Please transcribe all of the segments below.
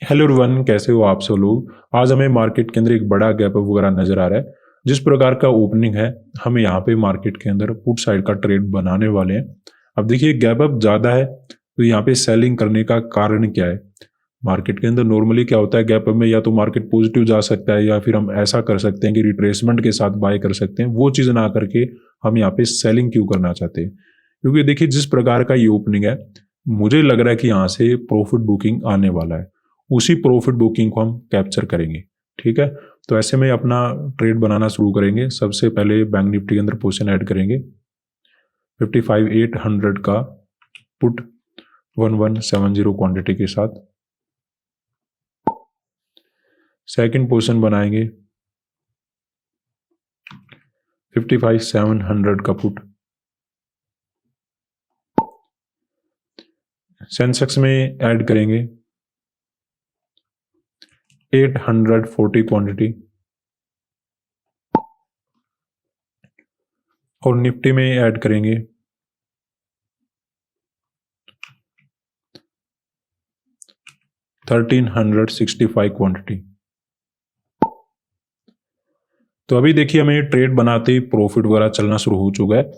Hello everyone, कैसे हो आप सब लोग। आज हमें मार्केट के अंदर एक बड़ा गैप अप वगैरह नजर आ रहा है। जिस प्रकार का ओपनिंग है, हम यहाँ पे मार्केट के अंदर पुट साइड का ट्रेड बनाने वाले हैं। अब देखिए, गैप अप ज़्यादा है तो यहाँ पे सेलिंग करने का कारण क्या है। मार्केट के अंदर नॉर्मली क्या होता है, गैप अप में या तो मार्केट पॉजिटिव जा सकता है या फिर हम ऐसा कर सकते हैं कि रिट्रेसमेंट के साथ बाय कर सकते हैं। वो चीज़ ना करके हम यहाँ पे सेलिंग क्यों करना चाहते हैं, क्योंकि देखिए जिस प्रकार का ये ओपनिंग है, मुझे लग रहा है कि यहाँ से प्रॉफिट बुकिंग आने वाला है। उसी प्रॉफिट बुकिंग को हम कैप्चर करेंगे। ठीक है, तो ऐसे में अपना ट्रेड बनाना शुरू करेंगे। सबसे पहले बैंक निफ्टी के अंदर पोजीशन ऐड करेंगे 55,800 का पुट 1170 क्वांटिटी के साथ। सेकंड पोजीशन बनाएंगे 55,700 का पुट। सेंसेक्स में ऐड करेंगे 840 क्वांटिटी और निफ्टी में ऐड करेंगे 1365 क्वांटिटी। तो अभी देखिए, हमें ट्रेड बनाते ही प्रॉफिट वगैरह चलना शुरू हो चुका है।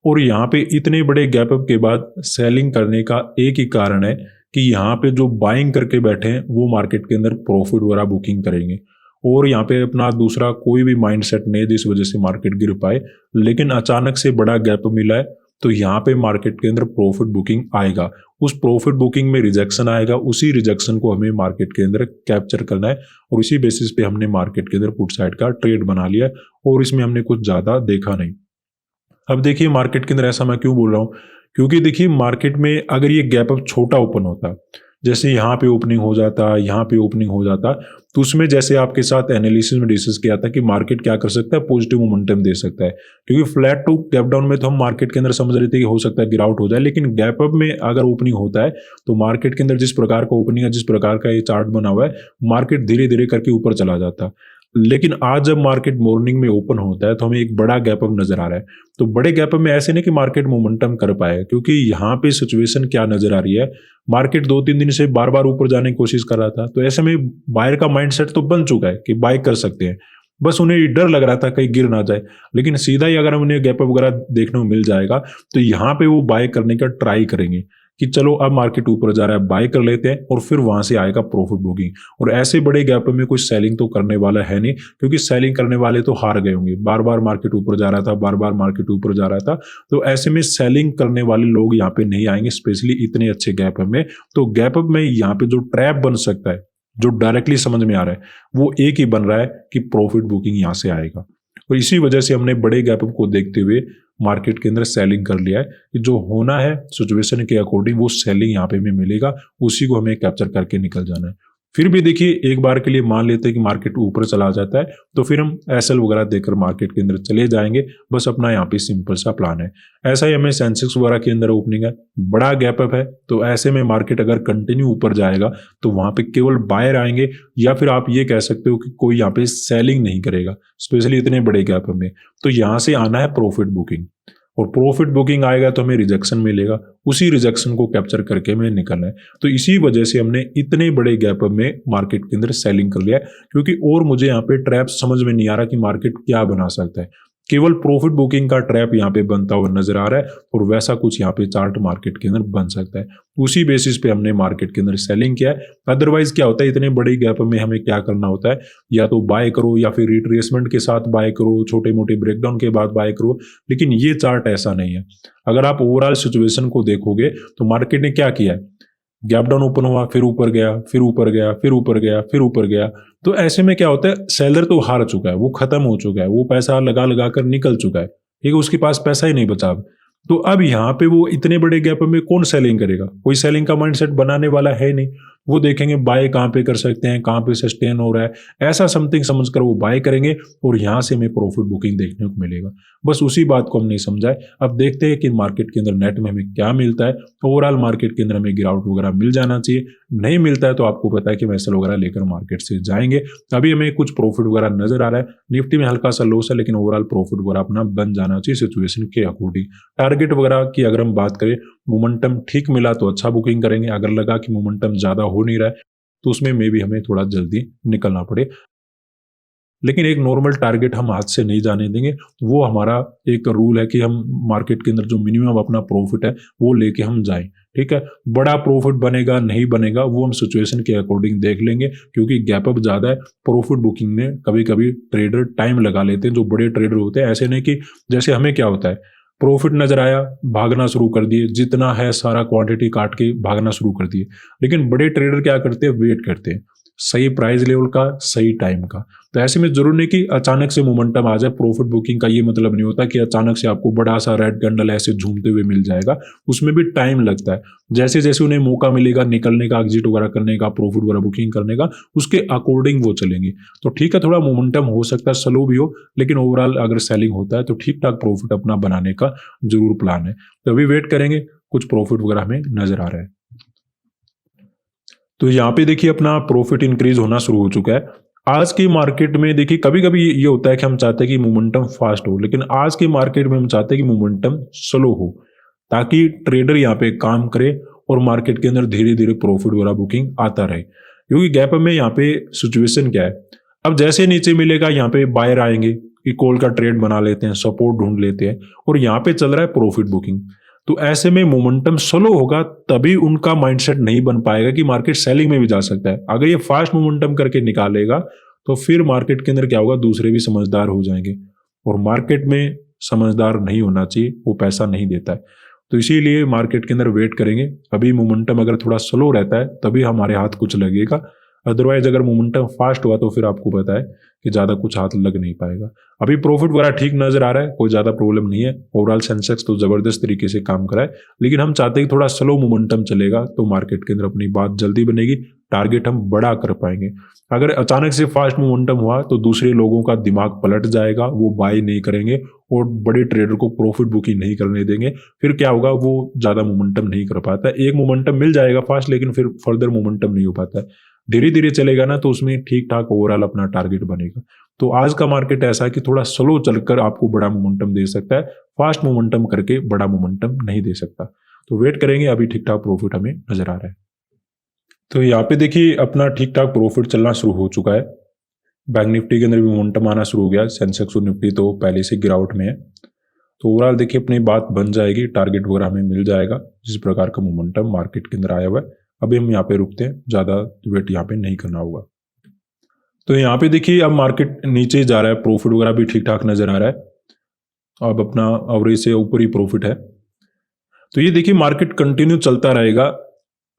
और यहाँ पे इतने बड़े गैप अप के बाद सेलिंग करने का एक ही कारण है कि यहाँ पे जो बाइंग करके बैठे हैं वो मार्केट के अंदर प्रॉफिट वगैरह बुकिंग करेंगे। और यहाँ पे अपना दूसरा कोई भी माइंडसेट नहीं है जिस वजह से मार्केट गिर पाए, लेकिन अचानक से बड़ा गैप मिला है तो यहाँ पे मार्केट के अंदर प्रॉफिट बुकिंग आएगा। उस प्रॉफिट बुकिंग में रिजेक्शन आएगा, उसी रिजेक्शन को हमें मार्केट के अंदर कैप्चर करना है। और इसी बेसिस पे हमने मार्केट के अंदर पुट साइड का ट्रेड बना लिया है और इसमें हमने कुछ ज़्यादा देखा नहीं। अब देखिए, मार्केट के अंदर ऐसा मैं क्यों बोल रहा हूँ, क्योंकि देखिए मार्केट में अगर ये गैप अप छोटा ओपन होता, जैसे यहाँ पे ओपनिंग हो जाता, यहाँ पे ओपनिंग हो जाता, तो उसमें जैसे आपके साथ एनालिसिस में डिस्कस किया था कि मार्केट क्या कर सकता है, पॉजिटिव मोमेंटम दे सकता है। क्योंकि फ्लैट टू गैप डाउन में तो हम मार्केट के अंदर समझ रहे थे कि हो सकता है गिराउट हो जाए, लेकिन गैप अप में अगर ओपनिंग होता है तो मार्केट के अंदर जिस प्रकार का ओपनिंग है, जिस प्रकार का ये चार्ट बना हुआ है, मार्केट धीरे धीरे करके ऊपर चला जाता। लेकिन आज जब मार्केट मॉर्निंग में ओपन होता है तो हमें एक बड़ा गैप अप नजर आ रहा है। तो बड़े गैप अप में ऐसे नहीं कि मार्केट मोमेंटम कर पाए, क्योंकि यहाँ पे सिचुएशन क्या नजर आ रही है, मार्केट 2-3 दिन से बार बार ऊपर जाने की कोशिश कर रहा था। तो ऐसे में बायर का माइंडसेट तो बन चुका है कि बाय कर सकते हैं, बस उन्हें डर लग रहा था कहीं गिर ना जाए। लेकिन सीधा ही अगर उन्हें गैप अप वगैरह देखने को मिल जाएगा तो यहाँ पे वो बाय करने का ट्राई करेंगे कि चलो अब मार्केट ऊपर जा रहा है, बाय कर लेते हैं, और फिर वहां से आएगा प्रॉफिट बुकिंग। और ऐसे बड़े गैप में कोई सेलिंग तो करने वाला है नहीं, क्योंकि सेलिंग करने वाले तो हार गए होंगे। बार बार मार्केट ऊपर जा रहा था, बार बार मार्केट ऊपर जा रहा था, तो ऐसे में सेलिंग करने वाले लोग यहाँ पे नहीं आएंगे, स्पेशली इतने अच्छे गैप में। तो गैप में यहाँ पे जो ट्रैप बन सकता है, जो डायरेक्टली समझ में आ रहा है, वो एक ही बन रहा है कि प्रॉफिट बुकिंग यहाँ से आएगा। और इसी वजह से हमने बड़े गैप को देखते हुए मार्केट के अंदर सेलिंग कर लिया है कि जो होना है सिचुएशन के अकॉर्डिंग वो सेलिंग यहाँ पे भी मिलेगा, उसी को हमें कैप्चर करके निकल जाना है। फिर भी देखिए, एक बार के लिए मान लेते हैं कि मार्केट ऊपर चला जाता है तो फिर हम एसएल वगैरह देकर मार्केट के अंदर चले जाएंगे। बस अपना यहाँ पे सिंपल सा प्लान है। ऐसा ही हमें सेंसेक्स वगैरह के अंदर ओपनिंग है, बड़ा गैप अप है, तो ऐसे में मार्केट अगर कंटिन्यू ऊपर जाएगा तो वहां पे केवल बायर आएंगे, या फिर आप ये कह सकते हो कि कोई यहाँ पे सेलिंग नहीं करेगा, स्पेशली इतने बड़े गैप में। तो यहाँ से आना है प्रॉफिट बुकिंग, और प्रॉफिट बुकिंग आएगा तो हमें रिजेक्शन मिलेगा, उसी रिजेक्शन को कैप्चर करके हमें निकलना है। तो इसी वजह से हमने इतने बड़े गैप में मार्केट के अंदर सेलिंग कर लिया है, क्योंकि और मुझे यहाँ पे ट्रैप समझ में नहीं आ रहा कि मार्केट क्या बना सकता है। केवल प्रॉफिट बुकिंग का ट्रैप यहाँ पे बनता हुआ नजर आ रहा है, और वैसा कुछ यहाँ पे चार्ट मार्केट के अंदर बन सकता है। उसी बेसिस पे हमने मार्केट के अंदर सेलिंग किया है। अदरवाइज क्या होता है, इतने बड़े गैप में हमें क्या करना होता है, या तो बाय करो या फिर रिट्रेसमेंट के साथ बाय करो, छोटे मोटे ब्रेकडाउन के बाद बाय करो। लेकिन ये चार्ट ऐसा नहीं है। अगर आप ओवरऑल सिचुएशन को देखोगे तो मार्केट ने क्या किया है, गैप डाउन ओपन हुआ, फिर ऊपर गया, फिर ऊपर गया, फिर ऊपर गया, फिर ऊपर गया। तो ऐसे में क्या होता है, सेलर तो हार चुका है, वो खत्म हो चुका है, वो पैसा लगा लगा कर निकल चुका है, ठीक है, उसके पास पैसा ही नहीं बचा अब। तो अब यहाँ पे वो इतने बड़े गैप में कौन सेलिंग करेगा, कोई सेलिंग का माइंडसेट बनाने वाला है नहीं। वो देखेंगे बाय कहाँ पे कर सकते हैं, कहाँ पे सस्टेन हो रहा है, ऐसा समथिंग समझकर वो बाय करेंगे और यहाँ से हमें प्रॉफिट बुकिंग देखने को मिलेगा। बस उसी बात को हम नहीं समझाए। अब देखते हैं कि मार्केट के अंदर नेट में हमें क्या मिलता है। ओवरऑल मार्केट के अंदर हमें गिरावट वगैरह मिल जाना चाहिए, नहीं मिलता है तो आपको पता है कि वैसल वगैरह लेकर मार्केट से जाएंगे। अभी हमें कुछ प्रॉफिट वगैरह नजर आ रहा है, निफ्टी में हल्का सा लॉस है, लेकिन ओवरऑल प्रॉफिट वगैरह अपना बन जाना चाहिए सिचुएशन के अकॉर्डिंग। टारगेट वगैरह की अगर हम बात करें, मोमेंटम ठीक मिला तो अच्छा बुकिंग करेंगे, अगर लगा कि मोमेंटम ज्यादा हो नहीं रहा है तो उसमें मे भी हमें थोड़ा जल्दी निकलना पड़े। लेकिन एक नॉर्मल टारगेट हम हाथ से नहीं जाने देंगे। वो हमारा एक रूल है कि हम मार्केट के अंदर जो मिनिमम अपना प्रॉफिट है वो लेके हम जाएं। ठीक है, बड़ा प्रॉफिट बनेगा नहीं बनेगा वो हम सिचुएशन के अकॉर्डिंग देख लेंगे, क्योंकि गैप अप ज्यादा है। प्रॉफिट बुकिंग में कभी कभी ट्रेडर टाइम लगा लेते हैं, जो बड़े ट्रेडर होते हैं। ऐसे नहीं कि जैसे हमें क्या होता है, प्रॉफिट नजर आया भागना शुरू कर दिए, जितना है सारा क्वांटिटी काट के भागना शुरू कर दिए। लेकिन बड़े ट्रेडर क्या करते हैं, वेट करते हैं सही प्राइस लेवल का, सही टाइम का। तो ऐसे में जरूर नहीं कि अचानक से मोमेंटम आ जाए। प्रॉफिट बुकिंग का ये मतलब नहीं होता कि अचानक से आपको बड़ा सा रेड कैंडल ऐसे झूमते हुए मिल जाएगा, उसमें भी टाइम लगता है। जैसे जैसे उन्हें मौका मिलेगा निकलने का, एग्जिट वगैरह करने का, प्रॉफिट वगैरह बुकिंग करने का, उसके अकॉर्डिंग वो चलेंगे। तो ठीक है, थोड़ा मोमेंटम हो सकता है स्लो भी हो, लेकिन ओवरऑल अगर सेलिंग होता है तो ठीक ठाक प्रॉफिट अपना बनाने का जरूर प्लान है। तो अभी वेट करेंगे, कुछ प्रॉफिट वगैरह हमें नजर आ रहा है। तो यहाँ पे देखिए अपना प्रॉफिट इंक्रीज होना शुरू हो चुका है। आज की मार्केट में देखिए कभी कभी ये होता है कि हम चाहते हैं कि मोमेंटम फास्ट हो, लेकिन आज की मार्केट में हम चाहते हैं कि मोमेंटम स्लो हो, ताकि ट्रेडर यहाँ पे काम करे और मार्केट के अंदर धीरे धीरे प्रॉफिट वगैरह बुकिंग आता रहे। क्योंकि गैप में यहाँ पे सिचुएशन क्या है, अब जैसे नीचे मिलेगा यहाँ पे बायर आएंगे कि कॉल का ट्रेड बना लेते हैं, सपोर्ट ढूंढ लेते हैं, और यहाँ पे चल रहा है प्रॉफिट बुकिंग। तो ऐसे में मोमेंटम स्लो होगा, तभी उनका माइंडसेट नहीं बन पाएगा कि मार्केट सेलिंग में भी जा सकता है। अगर ये फास्ट मोमेंटम करके निकालेगा तो फिर मार्केट के अंदर क्या होगा, दूसरे भी समझदार हो जाएंगे, और मार्केट में समझदार नहीं होना चाहिए, वो पैसा नहीं देता है। तो इसीलिए मार्केट के अंदर वेट करेंगे। अभी मोमेंटम अगर थोड़ा स्लो रहता है तभी हमारे हाथ कुछ लगेगा, अदरवाइज अगर मोमेंटम फास्ट हुआ तो फिर आपको पता है कि ज्यादा कुछ हाथ लग नहीं पाएगा। अभी प्रॉफिट वगैरह ठीक नजर आ रहा है, कोई ज्यादा प्रॉब्लम नहीं है। ओवरऑल सेंसेक्स तो जबरदस्त तरीके से काम करा है, लेकिन हम चाहते हैं कि थोड़ा स्लो मोमेंटम चलेगा तो मार्केट के अंदर अपनी बात जल्दी बनेगी, टारगेट हम बड़ा कर पाएंगे। अगर अचानक से फास्ट मोमेंटम हुआ तो दूसरे लोगों का दिमाग पलट जाएगा, वो बाय नहीं करेंगे और बड़े ट्रेडर को प्रॉफिट बुकिंग नहीं करने देंगे। फिर क्या होगा, वो ज्यादा मोमेंटम नहीं कर पाता है। एक मोमेंटम मिल जाएगा फास्ट, लेकिन फिर फर्दर मोमेंटम नहीं हो पाता है। धीरे धीरे चलेगा ना तो उसमें ठीक ठाक ओवरऑल अपना टारगेट बनेगा। तो आज का मार्केट ऐसा है कि थोड़ा स्लो चलकर आपको बड़ा मोमेंटम दे सकता है, फास्ट मोमेंटम करके बड़ा मोमेंटम नहीं दे सकता। तो वेट करेंगे, अभी ठीक ठाक प्रॉफिट हमें नजर आ रहा है। तो यहाँ पे देखिए अपना ठीक ठाक प्रॉफिट चलना शुरू हो चुका है। बैंक निफ्टी के अंदर भी मोमेंटम आना शुरू हो गया। सेंसेक्स और निफ्टी तो पहले से गिरावट में है। तो ओवरऑल देखिए अपनी बात बन जाएगी, टारगेट वगैरह हमें मिल जाएगा जिस प्रकार का मोमेंटम मार्केट के अंदर आया हुआ है। अभी हम यहाँ पे रुकते हैं, ज्यादा वेट यहाँ पे नहीं करना होगा। तो यहाँ पे देखिए अब मार्केट नीचे जा रहा है, प्रॉफिट वगैरह भी ठीक ठाक नजर आ रहा है। अब अपना एवरेज से ऊपर ही प्रॉफिट है। तो ये देखिए मार्केट कंटिन्यू चलता रहेगा,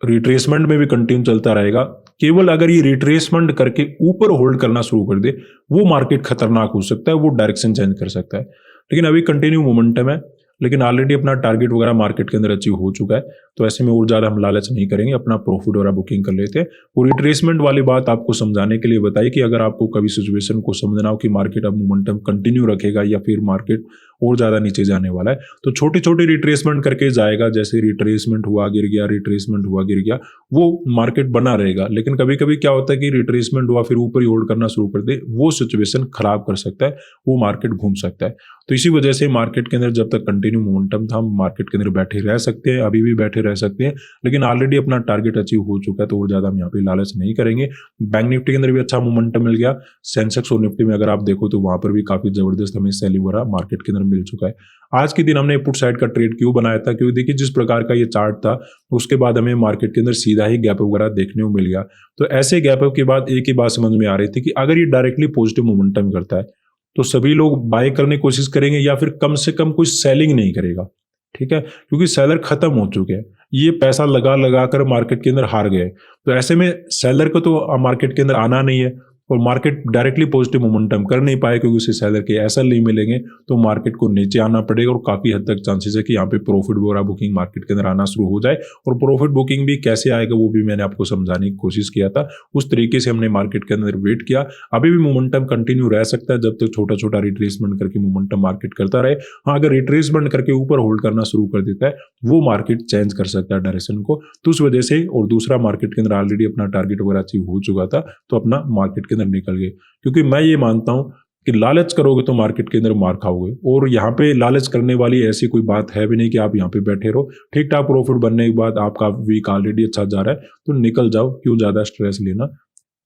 रिट्रेसमेंट में भी कंटिन्यू चलता रहेगा। केवल अगर ये रिट्रेसमेंट करके ऊपर होल्ड करना शुरू कर दे, वो मार्केट खतरनाक हो सकता है, वो डायरेक्शन चेंज कर सकता है। लेकिन अभी कंटिन्यू मोमेंटम है, लेकिन ऑलरेडी अपना टारगेट वगैरह मार्केट के अंदर अचीव हो चुका है। तो ऐसे में और ज्यादा हम लालच नहीं करेंगे, अपना प्रॉफिट वगैरह बुकिंग कर लेते हैं। और रिट्रेसमेंट वाली बात आपको समझाने के लिए बताई कि अगर आपको कभी सिचुएशन को समझना हो कि मार्केट अब मोमेंटम कंटिन्यू रखेगा या फिर मार्केट और ज्यादा नीचे जाने वाला है, तो छोटी छोटी रिट्रेसमेंट करके जाएगा। जैसे रिट्रेसमेंट हुआ गिर गया, रिट्रेसमेंट हुआ गिर गया, वो मार्केट बना रहेगा। लेकिन कभी कभी क्या होता है कि रिट्रेसमेंट हुआ फिर ऊपर ही होल्ड करना शुरू कर दे, वो सिचुएशन खराब कर सकता है, वो मार्केट घूम सकता है। तो इसी वजह से मार्केट के अंदर जब तक कंटिन्यू मोमेंटम था, हम मार्केट के अंदर बैठे रह सकते हैं, अभी भी बैठे रह सकते हैं। लेकिन ऑलरेडी अपना टारगेट अचीव हो चुका है, तो और ज्यादा हम यहाँ पे लालच नहीं करेंगे। बैंक निफ्टी के अंदर भी अच्छा मोमेंटम मिल गया। सेंसेक्स और निफ्टी में अगर आप देखो तो वहां पर भी काफी जबरदस्त हमें सेलिंग वगैरह मार्केट के अंदर मिल चुका है। आज के दिन हमने पुट साइड का ट्रेड क्यों बनाया था, क्योंकि देखिए जिस प्रकार का ये चार्ट था, उसके बाद हमें मार्केट के अंदर सीधा ही गैप वगैरह देखने को मिल गया। तो ऐसे गैप के बाद एक ही बात समझ में आ रही थी कि अगर ये डायरेक्टली पॉजिटिव मोमेंटम करता है तो सभी लोग बाय करने की कोशिश करेंगे, या फिर कम से कम कोई सेलिंग नहीं करेगा। ठीक है, क्योंकि सेलर खत्म हो चुके हैं, ये पैसा लगा लगा कर मार्केट के अंदर हार गए। तो ऐसे में सेलर को तो मार्केट के अंदर आना नहीं है, और मार्केट डायरेक्टली पॉजिटिव मोमेंटम कर नहीं पाए क्योंकि उसे सेलर के एसएल नहीं मिलेंगे, तो मार्केट को नीचे आना पड़ेगा और काफ़ी हद तक चांसेस है कि यहाँ पे प्रॉफिट वगैरह बुकिंग मार्केट के अंदर आना शुरू हो जाए। और प्रॉफिट बुकिंग भी कैसे आएगा वो भी मैंने आपको समझाने की कोशिश किया था, उस तरीके से हमने मार्केट के अंदर वेट किया। अभी भी मोमेंटम कंटिन्यू रह सकता है जब तक छोटा छोटा रिट्रेसमेंट करके मोमेंटम मार्केट करता रहे। हाँ, अगर रिट्रेसमेंट करके ऊपर होल्ड करना शुरू कर देता है वो मार्केट चेंज कर सकता है डायरेक्शन को, तो उस वजह से। और दूसरा, मार्केट के अंदर ऑलरेडी अपना टारगेट वगैरह अचीव हो चुका था तो अपना मार्केट के अंदर निकल गए, क्योंकि मैं ये मानता हूं कि लालच करोगे तो मार्केट के अंदर मार खाओगे। और यहाँ पे लालच करने वाली ऐसी कोई बात है भी नहीं कि आप यहाँ पे बैठे रहो। ठीक ठाक प्रॉफिट बनने के बाद आपका वीक ऑलरेडी अच्छा जा रहा है तो निकल जाओ, क्यों ज्यादा स्ट्रेस लेना,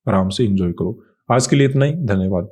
आराम से एंजॉय करो। आज के लिए इतना ही, धन्यवाद।